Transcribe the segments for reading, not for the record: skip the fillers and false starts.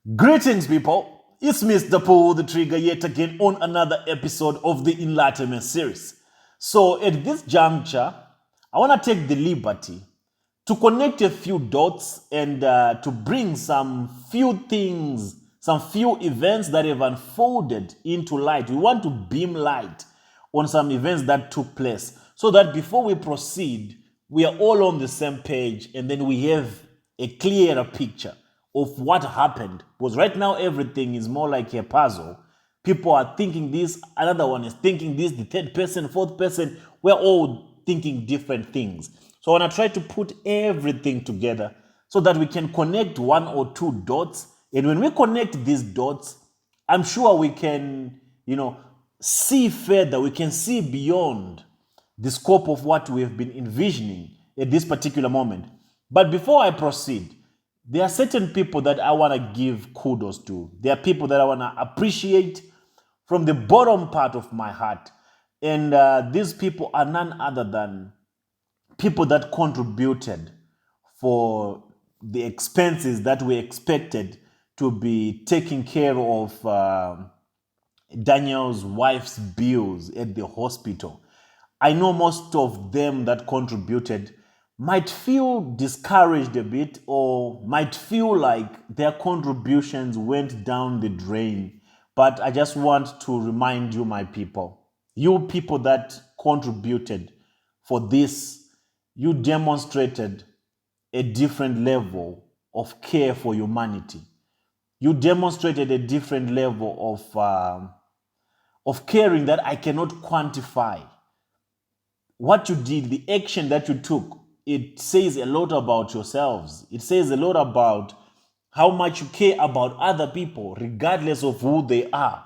Greetings, people. It's Mr. Pull the Trigger yet again on another episode of the Enlightenment series. So, at this juncture, I want to take the liberty to connect a few dots and to bring some few things, some few events that have unfolded into light. We want to beam light on some events that took place so that before we proceed, we are all on the same page and then we have a clearer picture of what happened. Because right now, everything is more like a puzzle. People are thinking this, another one is thinking this, the third person, fourth person, we're all thinking different things. So I want to try to put everything together so that we can connect one or two dots. And when we connect these dots, I'm sure we can, see further, we can see beyond the scope of what we have been envisioning at this particular moment. But before I proceed, there are certain people that I want to give kudos to. There are people that I want to appreciate from the bottom part of my heart. And these people are none other than people that contributed for the expenses that we expected to be taking care of Daniel's wife's bills at the hospital. I know most of them that contributed might feel discouraged a bit or might feel like their contributions went down the drain. But I just want to remind you, my people, you people that contributed for this, you demonstrated a different level of care for humanity. You demonstrated a different level of caring that I cannot quantify. What you did, the action that you took, it says a lot about yourselves. It says a lot about how much you care about other people, regardless of who they are.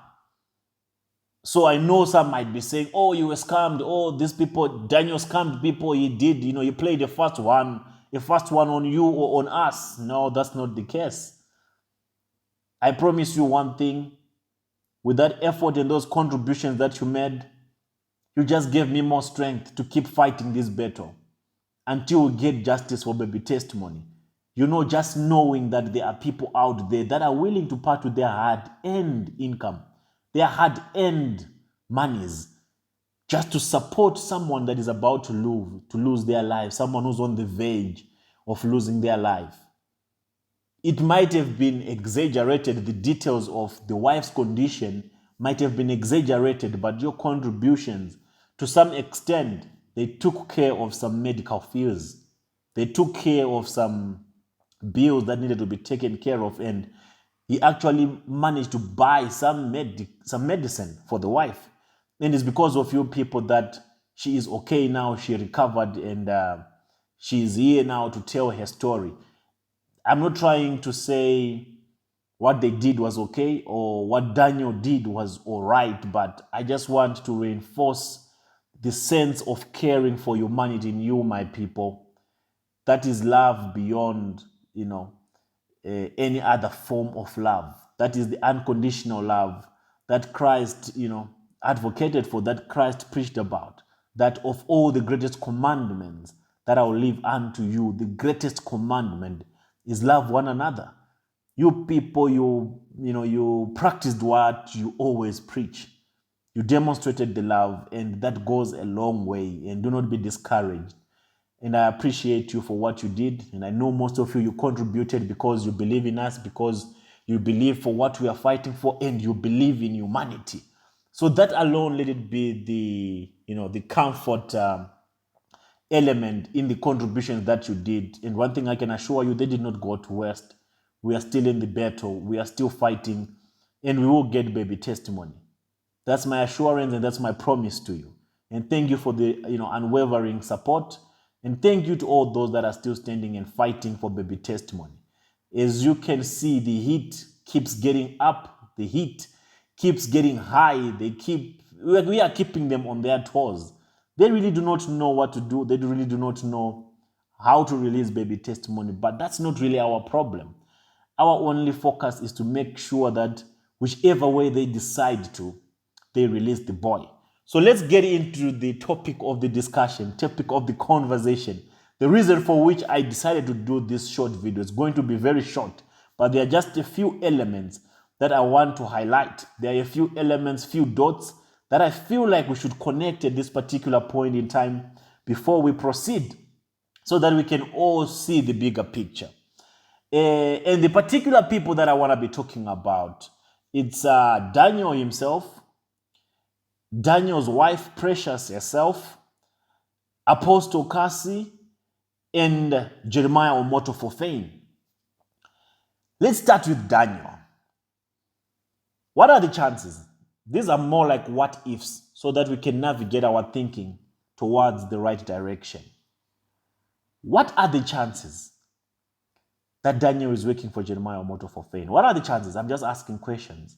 So I know some might be saying, oh, you were scammed. Oh, these people, Daniel scammed people. He did, he played the first one on you or on us. No, that's not the case. I promise you one thing. With that effort and those contributions that you made, you just gave me more strength to keep fighting this battle until we get justice for baby testimony. Just knowing that there are people out there that are willing to part with their hard-earned income, their hard-earned monies, just to support someone that is about to lose their life, someone who's on the verge of losing their life. It might have been exaggerated, the details of the wife's condition might have been exaggerated, but your contributions, to some extent, they took care of some medical fees. They took care of some bills that needed to be taken care of, and he actually managed to buy some medicine for the wife. And it's because of you people that she is okay now, she recovered, and she is here now to tell her story. I'm not trying to say what they did was okay or what Daniel did was all right, but I just want to reinforce the sense of caring for humanity in you, my people. That is love beyond, any other form of love. That is the unconditional love that Christ, advocated for, that Christ preached about. That of all the greatest commandments that I will leave unto you, the greatest commandment is love one another. You people, you practiced what you always preach. You demonstrated the love, and that goes a long way. And do not be discouraged. And I appreciate you for what you did. And I know most of you contributed because you believe in us, because you believe for what we are fighting for, and you believe in humanity. So that alone, let it be the comfort element in the contributions that you did. And one thing I can assure you, they did not go to waste. We are still in the battle. We are still fighting, and we will get baby testimony. That's my assurance, and that's my promise to you. And thank you for the unwavering support. And thank you to all those that are still standing and fighting for baby testimony. As you can see, the heat keeps getting up. The heat keeps getting high. We are keeping them on their toes. They really do not know what to do. They really do not know how to release baby testimony. But that's not really our problem. Our only focus is to make sure that whichever way they decide to, they release the boy. So let's get into the topic of the discussion, topic of the conversation. The reason for which I decided to do this short video is going to be very short, but there are just a few elements that I want to highlight. There are a few elements, few dots that I feel like we should connect at this particular point in time before we proceed, so that we can all see the bigger picture. And the particular people that I want to be talking about, it's Daniel himself, Daniel's wife, Precious herself, Apostle Kassy, and Jeremiah Omoto for fame. Let's start with Daniel. What are the chances? These are more like what ifs, so that we can navigate our thinking towards the right direction. What are the chances that Daniel is working for Jeremiah Omoto for fame? What are the chances? I'm just asking questions.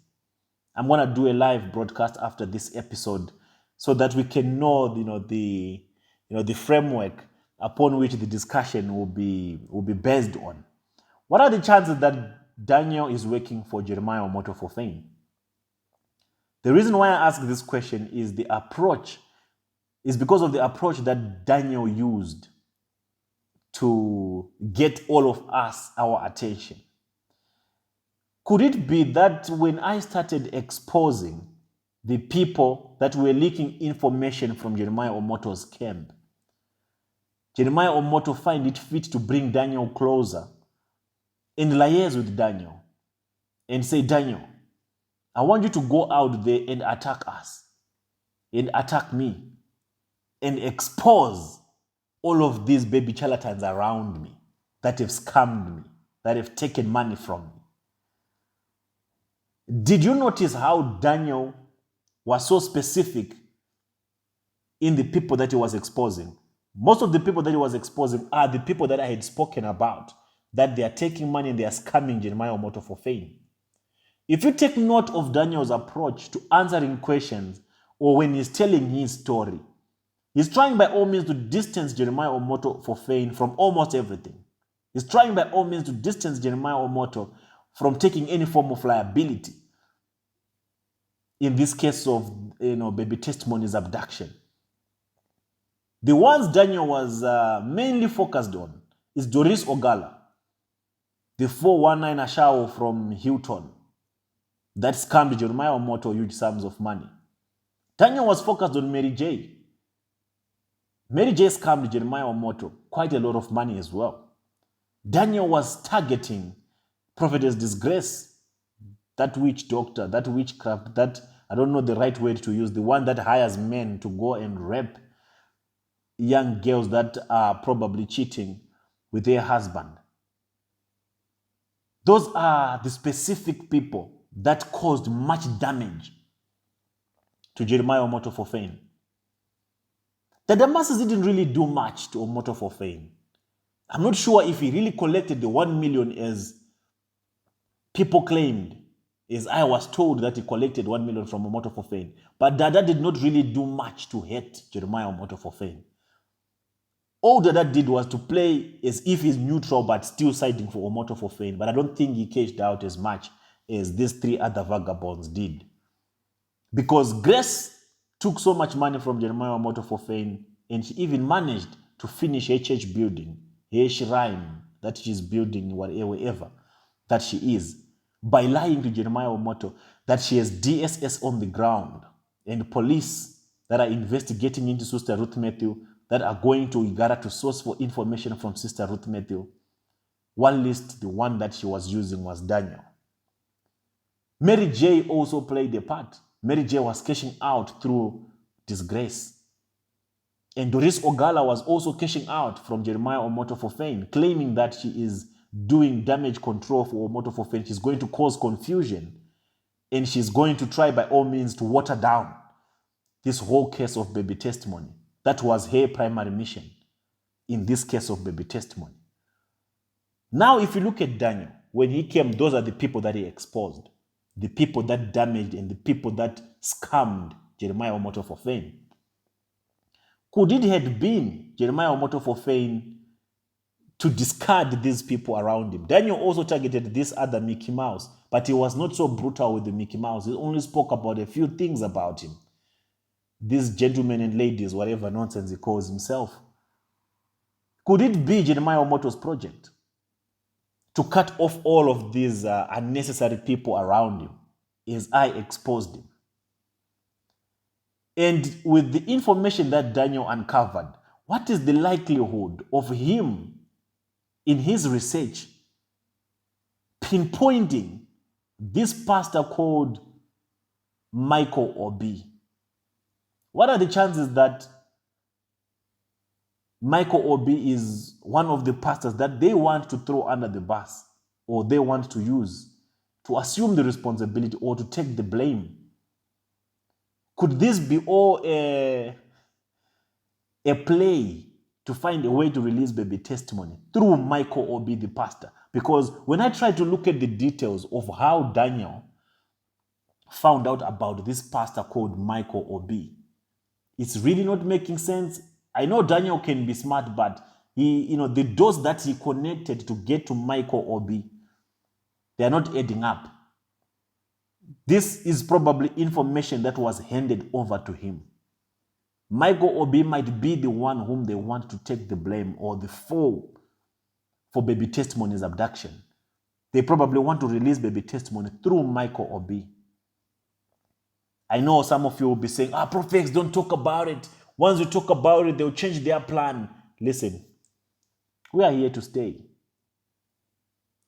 I'm going to do a live broadcast after this episode, so that we can know, the framework upon which the discussion will be based on. What are the chances that Daniel is working for Jeremiah Omoto for fame? The reason why I ask this question is because of the approach that Daniel used to get all of us our attention. Could it be that when I started exposing the people that were leaking information from Jeremiah Omoto's camp, Jeremiah Omoto find it fit to bring Daniel closer and liaise with Daniel and say, Daniel, I want you to go out there and attack us and attack me and expose all of these baby charlatans around me that have scammed me, that have taken money from me. Did you notice how Daniel was so specific in the people that he was exposing? Most of the people that he was exposing are the people that I had spoken about, that they are taking money and they are scamming Jeremiah Omoto for fame. If you take note of Daniel's approach to answering questions or when he's telling his story, he's trying by all means to distance Jeremiah Omoto for fame from almost everything. He's trying by all means to distance Jeremiah Omoto from taking any form of liability. In this case of baby testimonies abduction. The ones Daniel was mainly focused on is Doris Ogala, the 419 Ashao from Hilton that scammed Jeremiah Omoto huge sums of money. Daniel was focused on Mary J. Mary J scammed Jeremiah Omoto quite a lot of money as well. Daniel was targeting Prophetess Disgrace, that witch doctor, that witchcraft, that, I don't know the right word to use, the one that hires men to go and rape young girls that are probably cheating with their husband. Those are the specific people that caused much damage to Jeremiah Omoto for fame. The Damascus didn't really do much to Omoto for fame. I'm not sure if he really collected the 1 million as people claimed, as I was told that he collected 1 million from Omoto for fame. But Dada did not really do much to hurt Jeremiah Omoto for fame. All Dada did was to play as if he's neutral but still siding for Omoto for fame. But I don't think he cashed out as much as these three other vagabonds did. Because Grace took so much money from Jeremiah Omoto for fame, and she even managed to finish her church building, her shrine that she's building wherever that she is, by lying to Jeremiah Omoto that she has DSS on the ground and police that are investigating into Sister Ruth Matthew, that are going to Igara to source for information from Sister Ruth Matthew. One list, the one that she was using was Daniel. Mary J also played a part. Mary J was cashing out through Disgrace. And Doris Ogala was also cashing out from Jeremiah Omoto for fame, claiming that she is doing damage control for Omoto for fame. She's going to cause confusion. And she's going to try by all means to water down this whole case of baby testimony. That was her primary mission in this case of baby testimony. Now, if you look at Daniel, when he came, those are the people that he exposed, the people that damaged and the people that scammed Jeremiah Omoto for fame. Could it have been Jeremiah Omoto for fame to discard these people around him? Daniel also targeted this other Mickey Mouse, but he was not so brutal with the Mickey Mouse. He only spoke about a few things about him. These gentlemen and ladies, whatever nonsense he calls himself. Could it be Jeremiah Omoto's project? to cut off all of these unnecessary people around him as I exposed him. And with the information that Daniel uncovered, what is the likelihood of him in his research pinpointing this pastor called Michael Obi? What are the chances that Michael Obi is one of the pastors that they want to throw under the bus, or they want to use to assume the responsibility or to take the blame? Could this be all a play to find a way to release baby testimony through Michael Obi, the pastor? Because when I try to look at the details of how Daniel found out about this pastor called Michael Obi, it's really not making sense. I know Daniel can be smart, but the doors that he connected to get to Michael Obi, they are not adding up. This is probably information that was handed over to him. Michael Obi might be the one whom they want to take the blame or the fall for baby testimony's abduction. They probably want to release baby testimony through Michael Obi. I know some of you will be saying, prophets, don't talk about it. Once you talk about it, they'll change their plan. Listen, we are here to stay.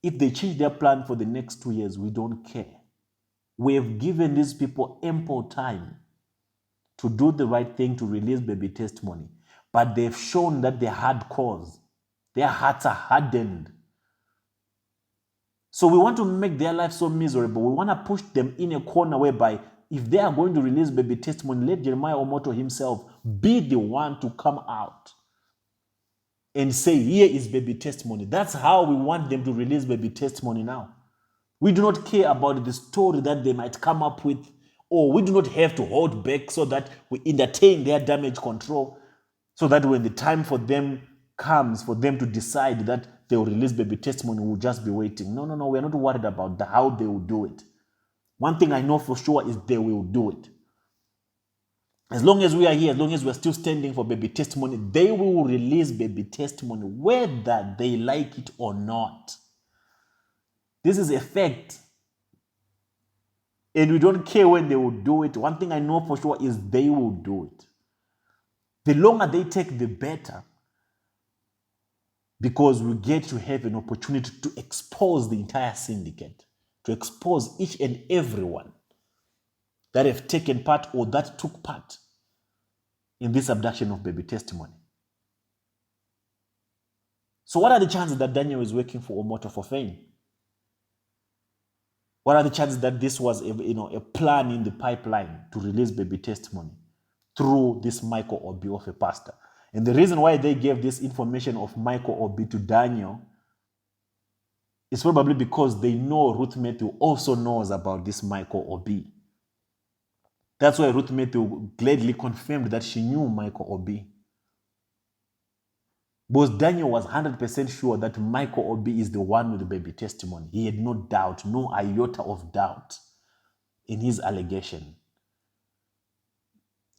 If they change their plan for the next 2 years, we don't care. We have given these people ample time to do the right thing, to release baby testimony. But they've shown that they're hardcore. Their hearts are hardened. So we want to make their life so miserable. We want to push them in a corner whereby if they are going to release baby testimony, let Jeremiah Omoto himself be the one to come out and say, here is baby testimony. That's how we want them to release baby testimony now. We do not care about the story that they might come up with, or we do not have to hold back so that we entertain their damage control, so that when the time for them comes for them to decide that they will release baby testimony, we'll just be waiting. No, we're not worried about how they will do it. One thing I know for sure is they will do it. As long as we are here, as long as we're still standing for baby testimony, they will release baby testimony, whether they like it or not. This is a fact. And we don't care when they will do it. One thing I know for sure is they will do it. The longer they take, the better. Because we get to have an opportunity to expose the entire syndicate, to expose each and everyone that have taken part or that took part in this abduction of baby testimony. So what are the chances that Daniel is working for Omoto for fame? What are the chances that this was a plan in the pipeline to release baby testimony through this Michael Obi of a pastor? And the reason why they gave this information of Michael Obi to Daniel is probably because they know Ruth Matthew also knows about this Michael Obi. That's why Ruth Matthew gladly confirmed that she knew Michael Obi. Because Daniel was 100% sure that Michael Obi is the one with the baby testimony. He had no doubt, no iota of doubt in his allegation.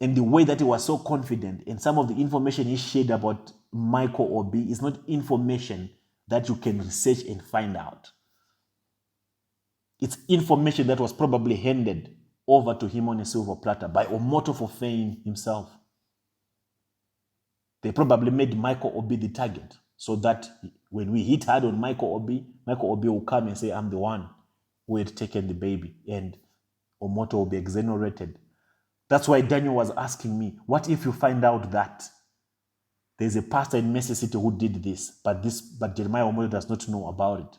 And the way that he was so confident, and some of the information he shared about Michael Obi is not information that you can research and find out. It's information that was probably handed over to him on a silver platter by Omoto for fame himself. They probably made Michael Obi the target so that when we hit hard on Michael Obi will come and say, I'm the one who had taken the baby, and Omoto will be exonerated. That's why Daniel was asking me, what if you find out that there's a pastor in Mercy City who did this, but Jeremiah Omoto does not know about it?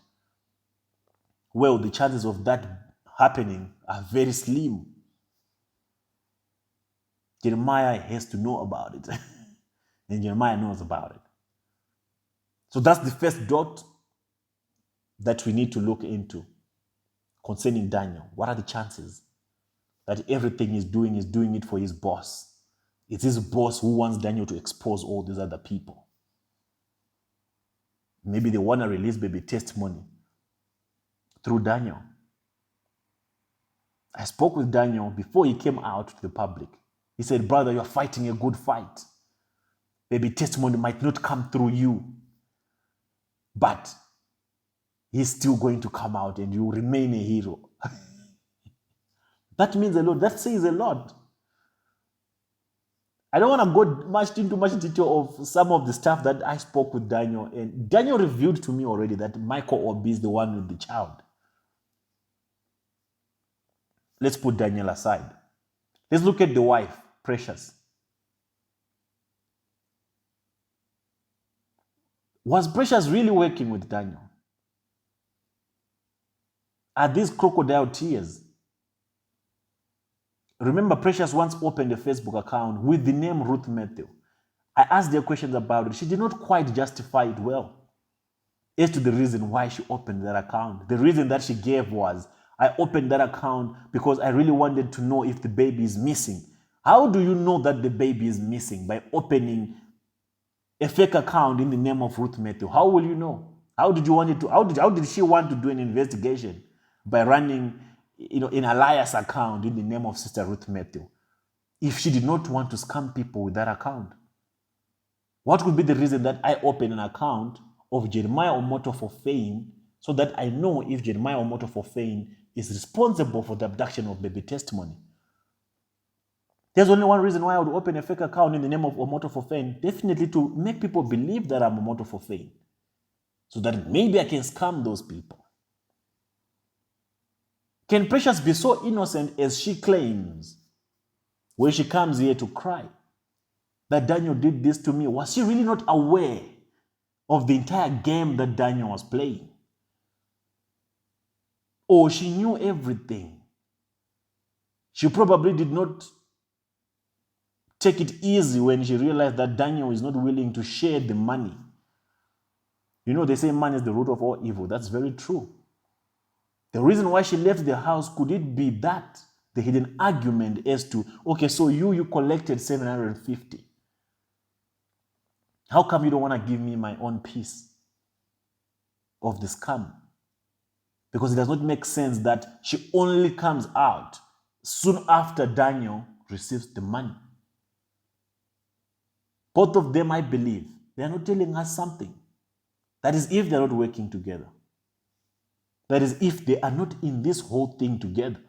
Well, the chances of that happening are very slim. Jeremiah has to know about it. And Jeremiah knows about it. So that's the first dot that we need to look into concerning Daniel. What are the chances that everything he's doing it for his boss? It's his boss who wants Daniel to expose all these other people. Maybe they want to release baby testimony through Daniel. I spoke with Daniel before he came out to the public. He said, brother, you're fighting a good fight. Baby testimony might not come through you, but he's still going to come out and you remain a hero. That means a lot. That says a lot. I don't want to go into much detail of some of the stuff that I spoke with Daniel. And Daniel revealed to me already that Michael Obi is the one with the child. Let's put Daniel aside. Let's look at the wife, Precious. Was Precious really working with Daniel? Are these crocodile tears? Remember, Precious once opened a Facebook account with the name Ruth Matthew. I asked her questions about it. She did not quite justify it well as to the reason why she opened that account. The reason that she gave was, I opened that account because I really wanted to know if the baby is missing. How do you know that the baby is missing? By opening a fake account in the name of Ruth Matthew. How will you know? How did you want it to? How did she want to do an investigation? By running, an alias account in the name of Sister Ruth Matthew, if she did not want to scam people with that account. What could be the reason that I open an account of Jeremiah Omoto for fame so that I know if Jeremiah Omoto for fame is responsible for the abduction of baby testimony? There's only one reason why I would open a fake account in the name of Omoto for fame, definitely to make people believe that I'm Omoto for fame, so that maybe I can scam those people. Can Precious be so innocent as she claims when she comes here to cry that Daniel did this to me? Was she really not aware of the entire game that Daniel was playing? Or she knew everything? She probably did not take it easy when she realized that Daniel is not willing to share the money. They say money is the root of all evil. That's very true. The reason why she left the house, could it be that the hidden argument as to, okay, so you collected 750. How come you don't want to give me my own piece of the scam? Because it does not make sense that she only comes out soon after Daniel receives the money. Both of them, I believe, they are not telling us something. That is if they are not working together. That is if they are not in this whole thing together.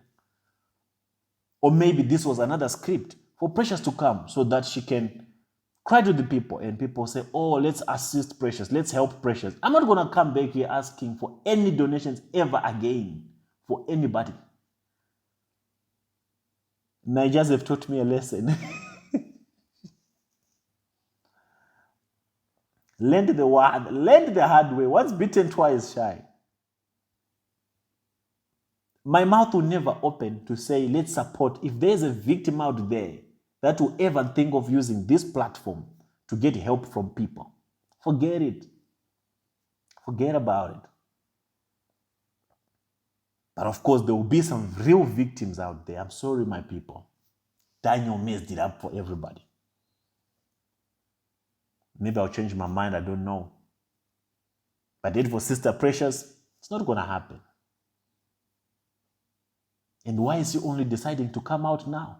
Or maybe this was another script for Precious to come so that she can cry to the people and people say, oh, let's assist Precious, let's help Precious. I'm not going to come back here asking for any donations ever again for anybody. Nigerians have taught me a lesson. Learn the hard way. Once bitten, twice shy. My mouth will never open to say, let's support. If there's a victim out there that will ever think of using this platform to get help from people, forget it. Forget about it. But of course, there will be some real victims out there. I'm sorry, my people. Daniel messed it up for everybody. Maybe I'll change my mind, I don't know. But it for Sister Precious, it's not going to happen. And why is she only deciding to come out now?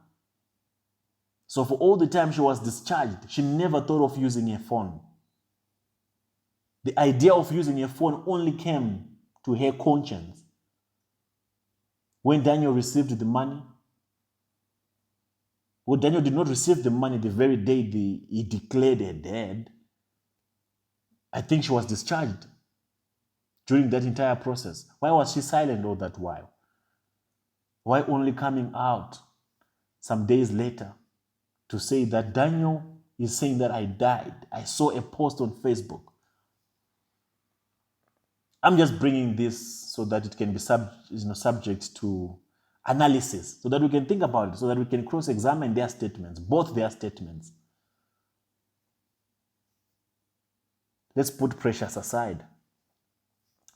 So for all the time she was discharged, she never thought of using a phone. The idea of using a phone only came to her conscience when Daniel received the money. Well, Daniel did not receive the money the very day he declared her dead. I think she was discharged during that entire process. Why was she silent all that while? Why only coming out some days later to say that Daniel is saying that I died? I saw a post on Facebook. I'm just bringing this so that it can be subject to analysis, so that we can think about it, so that we can cross-examine their statements, both their statements. Let's put Precious aside.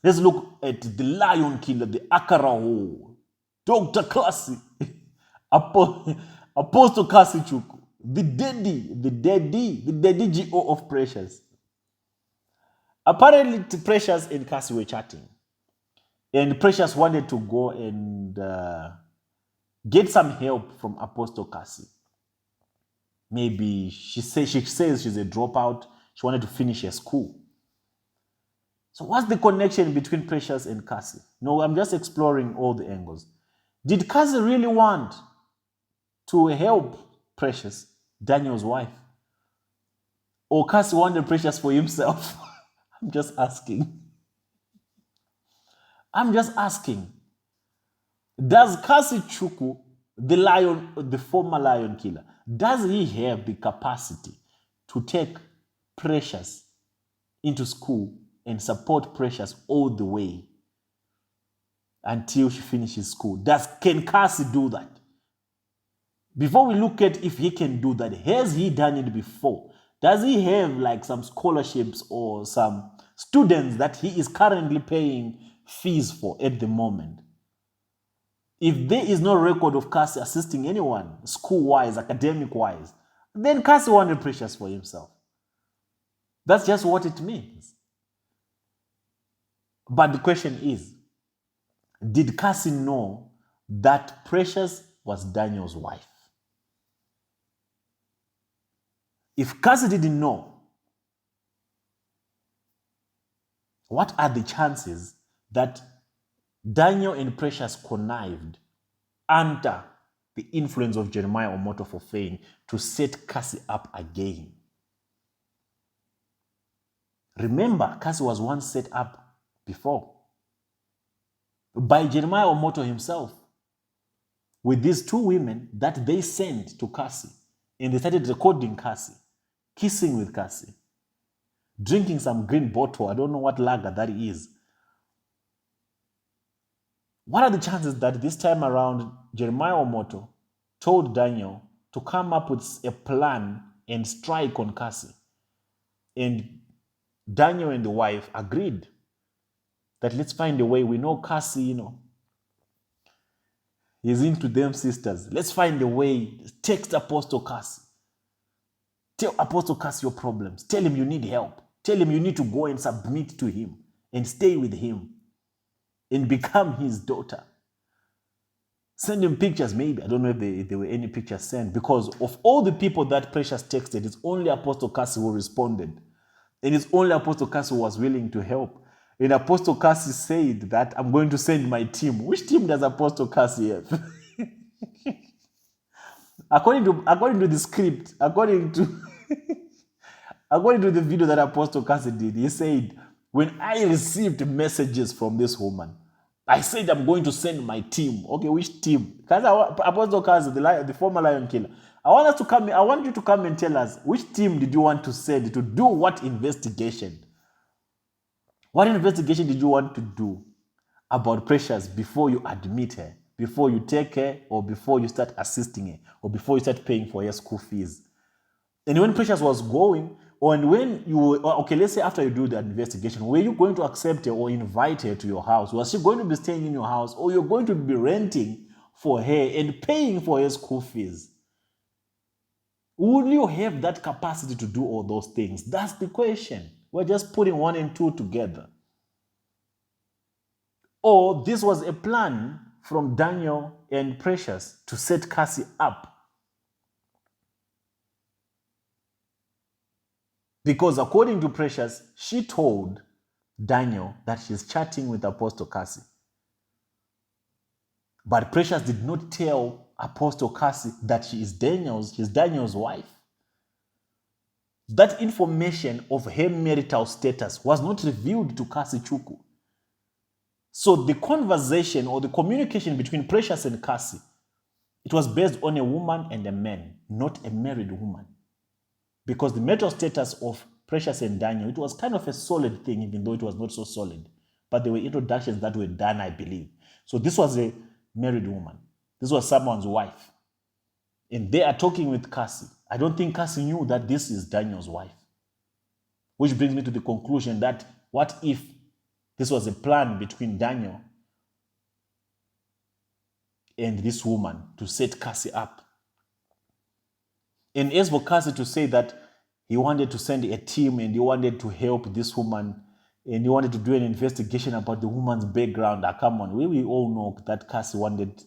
Let's look at the lion killer, the Akaraho, Dr. Kassy, Apostle Kassy Chuku, the daddy GO of Precious. Apparently, Precious and Kassy were chatting. And Precious wanted to go and get some help from Apostle Kassy. Maybe she says she's a dropout. She wanted to finish her school. So what's the connection between Precious and Kassy? No, I'm just exploring all the angles. Did Kassy really want to help Precious, Daniel's wife? Or Kassy wanted Precious for himself? I'm just asking. I'm just asking. Does Kassy Chuku, the former lion killer, does he have the capacity to take Precious into school and support Precious all the way until she finishes school? Can Kassy do that? Before we look at if he can do that, has he done it before? Does he have like some scholarships or some students that he is currently paying fees for at the moment? If there is no record of Kassy assisting anyone, school-wise, academic-wise, then Kassy wanted Precious for himself. That's just what it means. But the question is, did Kassy know that Precious was Daniel's wife? If Kassy didn't know, what are the chances that Daniel and Precious connived under the influence of Jeremiah Omoto for fame to set Kassy up again? Remember, Kassy was once set up before by Jeremiah Omoto himself with these two women that they sent to Kassy, and they started recording Kassy, kissing with Kassy, drinking some green bottle. I don't know what lager that is. What are the chances that this time around Jeremiah Omoto told Daniel to come up with a plan and strike on Kassy? And Daniel and the wife agreed that let's find a way. We know Kassy, he's into them sisters. Let's find a way. Text Apostle Kassy. Tell Apostle Kassy your problems. Tell him you need help. Tell him you need to go and submit to him and stay with him and become his daughter. Send him pictures, maybe. I don't know if there were any pictures sent, because of all the people that Precious texted, it's only Apostle Kassy who responded. And it's only Apostle Kassy who was willing to help. And Apostle Kassy said that I'm going to send my team. Which team does Apostle Kassy have? according to the script, according to the video that Apostle Kassy did, he said, when I received messages from this woman, I said I'm going to send my team. Okay, which team? Because Apostle Kassy, the former lion killer, I want you to come and tell us, which team did you want to send to do what investigation? What investigation did you want to do about Precious before you admit her, before you take her, or before you start assisting her, or before you start paying for her school fees? And when Precious was going, and when let's say after you do the investigation, were you going to accept her or invite her to your house? Was she going to be staying in your house, or you're going to be renting for her and paying for her school fees? Will you have that capacity to do all those things? That's the question. We're just putting 1 and 2 together. Or this was a plan from Daniel and Precious to set Kassy up. Because according to Precious, she told Daniel that she's chatting with Apostle Kassy. But Precious did not tell Apostle Kassy that she's Daniel's wife. That information of her marital status was not revealed to Kassy Chuku. So the conversation or the communication between Precious and Kassy, it was based on a woman and a man, not a married woman. Because the marital status of Precious and Daniel, it was kind of a solid thing, even though it was not so solid. But there were introductions that were done, I believe. So this was a married woman. This was someone's wife. And they are talking with Kassy. I don't think Kassy knew that this is Daniel's wife. Which brings me to the conclusion that what if this was a plan between Daniel and this woman to set Kassy up? And as for Kassy to say that he wanted to send a team and he wanted to help this woman and he wanted to do an investigation about the woman's background, come on, we all know that Kassy wanted,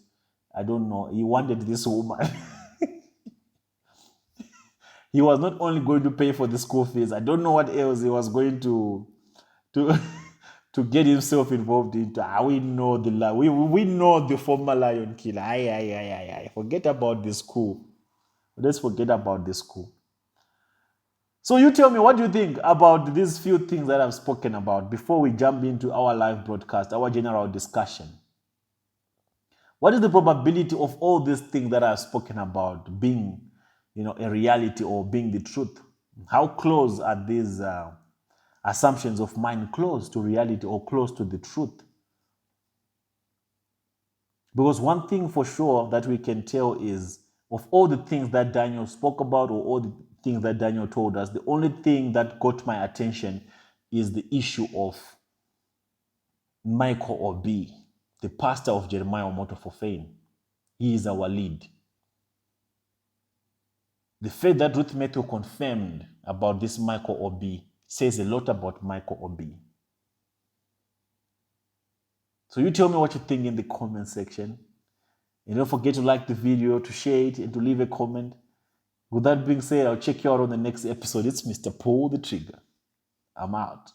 he wanted this woman. He was not only going to pay for the school fees. I don't know what else he was going to to get himself involved into. We know we know the former lion killer. Aye. Forget about this coup. Let's forget about this coup. So you tell me, what do you think about these few things that I've spoken about before we jump into our live broadcast, our general discussion? What is the probability of all these things that I've spoken about being, a reality or being the truth? How close are these assumptions of mine close to reality or close to the truth? Because one thing for sure that we can tell is, of all the things that Daniel spoke about or all the things that Daniel told us, the only thing that got my attention is the issue of Michael Obi, the pastor of Jeremiah Omoto for Fame. He is our lead. The fact that Ruth Matthew confirmed about this Michael Obi says a lot about Michael Obi. So you tell me what you think in the comment section. And don't forget to like the video, to share it, and to leave a comment. With that being said, I'll check you out on the next episode. It's Mr. Pull the Trigger. I'm out.